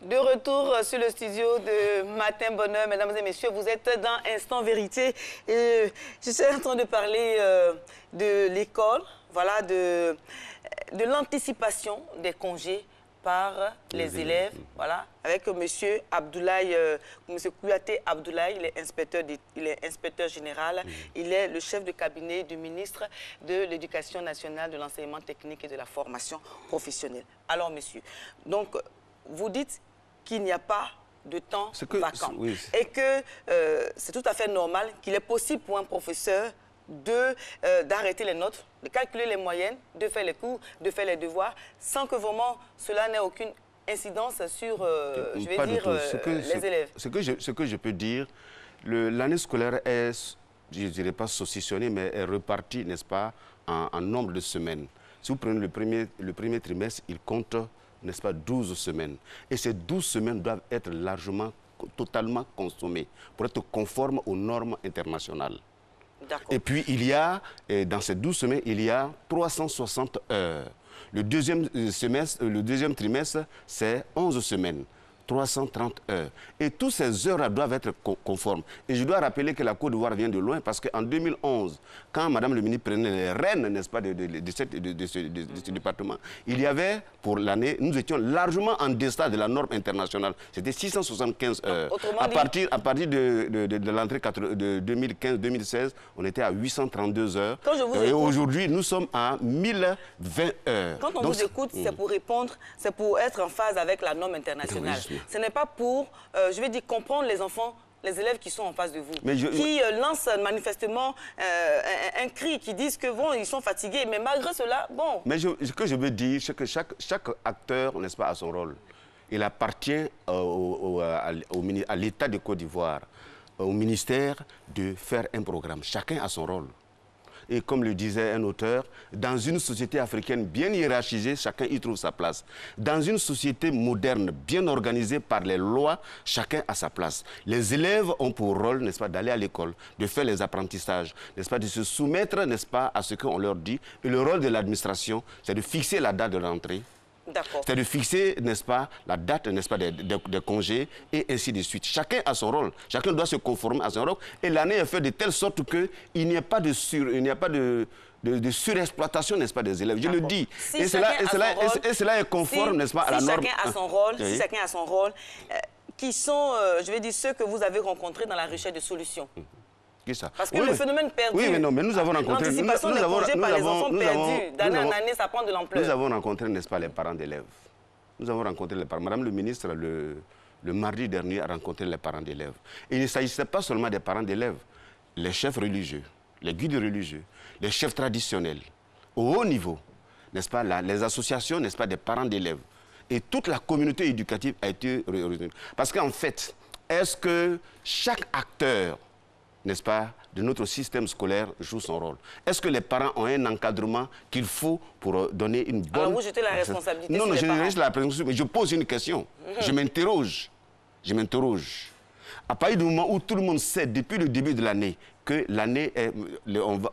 De retour sur le studio de Matin Bonheur, mesdames et messieurs, vous êtes dans Instant Vérité et je suis en train de parler de l'école, voilà, de l'anticipation des congés par les élèves, voilà, avec monsieur Abdoulaye, monsieur Kouyaté Abdoulaye, il est inspecteur général, il est le chef de cabinet du ministre de l'Éducation nationale, de l'enseignement technique et de la formation professionnelle. Alors, monsieur, donc, vous dites qu'il n'y a pas de temps vacant et que c'est tout à fait normal qu'il est possible pour un professeur d'arrêter les notes, de calculer les moyennes, de faire les cours, de faire les devoirs, sans que vraiment cela n'ait aucune incidence sur, je vais dire, les élèves. Ce que je peux dire, l'année scolaire est, je ne dirais pas saucissonnée, mais est repartie, n'est-ce pas, en nombre de semaines. Si vous prenez le premier trimestre, il compte, n'est-ce pas, 12 semaines. Et ces 12 semaines doivent être largement, totalement consommées pour être conformes aux normes internationales. Et puis, il y a, dans ces 12 semaines, il y a 360 heures. Le deuxième trimestre, c'est 11 semaines. 330 heures. Et toutes ces heures-là doivent être conformes. Et je dois rappeler que la Côte d'Ivoire vient de loin parce qu'en 2011, quand Madame le ministre prenait les rênes, n'est-ce pas, de ce département, il y avait, pour l'année, nous étions largement en deçà de la norme internationale. C'était 675 heures. À partir de l'entrée de 2015-2016, on était à 832 heures. Et aujourd'hui, nous sommes à 1020 heures. Quand on vous écoute, c'est pour répondre, c'est pour être en phase avec la norme internationale. Ce n'est pas pour, je vais dire, comprendre les enfants, les élèves qui sont en face de vous, qui lancent manifestement un cri, qui disent que bon, ils sont fatigués, mais malgré cela, bon... Mais ce que je veux dire, c'est que chaque acteur, n'est-ce pas, a son rôle. Il appartient à l'État de Côte d'Ivoire, au ministère, de faire un programme. Chacun a son rôle. Et comme le disait un auteur, dans une société africaine bien hiérarchisée, chacun y trouve sa place. Dans une société moderne, bien organisée par les lois, chacun a sa place. Les élèves ont pour rôle, n'est-ce pas, d'aller à l'école, de faire les apprentissages, n'est-ce pas, de se soumettre, n'est-ce pas, à ce qu'on leur dit. Et le rôle de l'administration, c'est de fixer la date de l'entrée. C'est de fixer, n'est-ce pas, la date, n'est-ce pas, des congés et ainsi de suite. Chacun a son rôle. Chacun doit se conformer à son rôle. Et l'année est faite de telle sorte qu'il n'y a pas de surexploitation, n'est-ce pas, des élèves. Je le dis. Et cela est conforme, n'est-ce pas, à la norme. Si chacun a son rôle, si chacun a son rôle, qui sont, je vais dire, ceux que vous avez rencontrés dans la recherche de solutions. Parce que le phénomène perdu, oui, mais non, mais nous avons rencontré... L'anticipation des congés par les enfants perdus, d'année en année, ça prend de l'ampleur. Nous avons rencontré, n'est-ce pas, les parents d'élèves. Nous avons rencontré les parents. Madame le ministre, le mardi dernier, a rencontré les parents d'élèves. Et il ne s'agissait pas seulement des parents d'élèves. Les chefs religieux, les guides religieux, les chefs traditionnels, au haut niveau, n'est-ce pas, les associations, n'est-ce pas, des parents d'élèves. Et toute la communauté éducative a été retenue. Parce qu'en fait, est-ce que chaque acteur, n'est-ce pas, de notre système scolaire joue son rôle? Est-ce que les parents ont un encadrement qu'il faut pour donner une bonne... Alors vous jetez la responsabilité sur les parents. Non, je ne jette la responsabilité, mais je pose une question. Je m'interroge. Je m'interroge. À partir du moment où tout le monde sait, depuis le début de l'année, que l'année,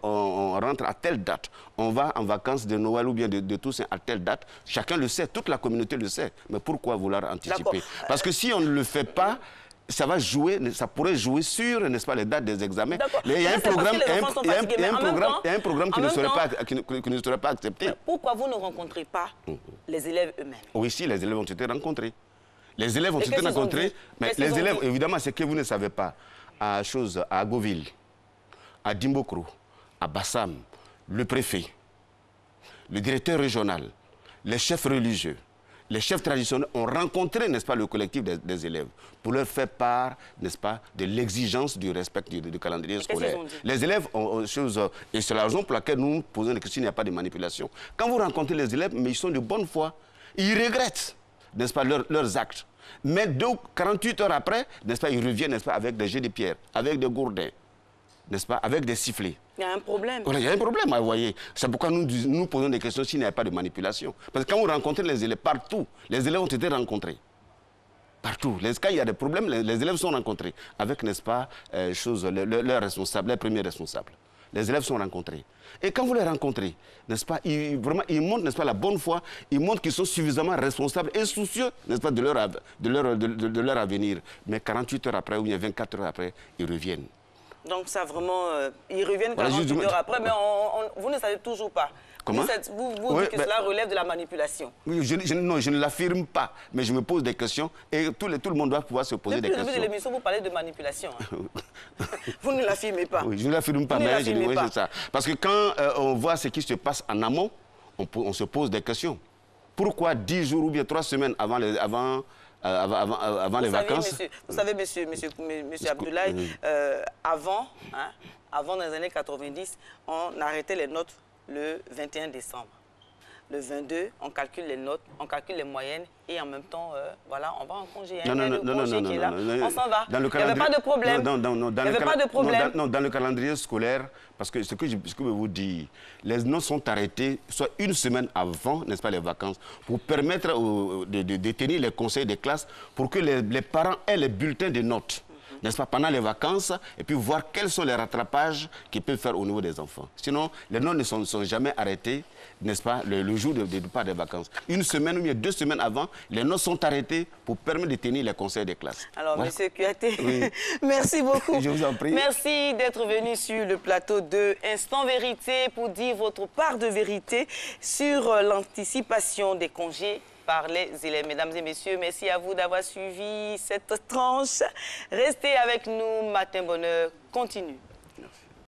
on rentre à telle date, on va en vacances de Noël ou bien de Toussaint à telle date, chacun le sait, toute la communauté le sait. Mais pourquoi vouloir anticiper? Parce que si on ne le fait pas, ça va jouer, ça pourrait jouer sur, n'est-ce pas, les dates des examens. Il y a un programme qui ne serait pas accepté. Mais pourquoi vous ne rencontrez pas les élèves eux-mêmes? Oui, si, les élèves ont été rencontrés. Les élèves ont été rencontrés, mais les élèves, évidemment, c'est que vous ne savez pas. À Agoville, à Dimbokro, à Bassam, le préfet, le directeur régional, les chefs religieux, les chefs traditionnels ont rencontré, n'est-ce pas, le collectif des élèves pour leur faire part, n'est-ce pas, de l'exigence du respect du calendrier scolaire. Les élèves ont chose, et c'est la raison pour laquelle nous posons la question, il n'y a pas de manipulation. Quand vous rencontrez les élèves, mais ils sont de bonne foi, ils regrettent, n'est-ce pas, leurs actes. Mais 48 heures après, n'est-ce pas, ils reviennent, n'est-ce pas, avec des jets de pierre, avec des gourdins, n'est-ce pas, avec des sifflets. Il y a un problème. Voilà, il y a un problème, vous voyez. C'est pourquoi nous posons des questions s'il n'y a pas de manipulation. Parce que quand vous rencontrez les élèves partout, les élèves ont été rencontrés. Partout. Quand il y a des problèmes, les élèves sont rencontrés avec, n'est-ce pas, leurs responsables, les premiers responsables. les élèves sont rencontrés. Et quand vous les rencontrez, n'est-ce pas, ils montrent, n'est-ce pas, la bonne foi, ils montrent qu'ils sont suffisamment responsables et soucieux, n'est-ce pas, de leur avenir. Mais 48 heures après ou bien 24 heures après, ils reviennent. Donc ça vraiment, ils reviennent 48 heures après, mais vous ne savez toujours pas. Comment? Vous dites que cela relève de la manipulation. Oui, non, je ne l'affirme pas, mais je me pose des questions et tout le monde doit pouvoir se poser des questions. Depuis le début de l'émission, vous parlez de manipulation. Vous ne l'affirmez pas. Oui, je ne l'affirme pas, mais je dis oui, c'est ça. Parce que quand on voit ce qui se passe en amont, on se pose des questions. Pourquoi 10 jours ou bien 3 semaines avant les vacances? Vous savez, monsieur Abdoulaye, avant, dans les années 90, on arrêtait les notes le 21 décembre. Le 22, on calcule les notes, on calcule les moyennes et en même temps, voilà, on va en congé. Non, on s'en va. Il n'y avait pas de problème. Dans le calendrier scolaire, parce que ce que je veux vous dire, les notes sont arrêtées soit une semaine avant, n'est-ce pas, les vacances, pour permettre de tenir les conseils des classes pour que les parents aient les bulletins de notes, n'est-ce pas, pendant les vacances, et puis voir quels sont les rattrapages qu'ils peuvent faire au niveau des enfants. Sinon, les notes ne sont jamais arrêtées, n'est-ce pas, le jour de départ des vacances. Une semaine ou bien 2 semaines avant, les notes sont arrêtées pour permettre de tenir les conseils des classes. Alors, voilà. Monsieur Kouyaté, oui. Merci beaucoup. Je vous en prie. Merci d'être venu sur le plateau de Instant Vérité pour dire votre part de vérité sur l'anticipation des congés par les élèves. Mesdames et messieurs, merci à vous d'avoir suivi cette tranche. Restez avec nous, Matin Bonheur continue.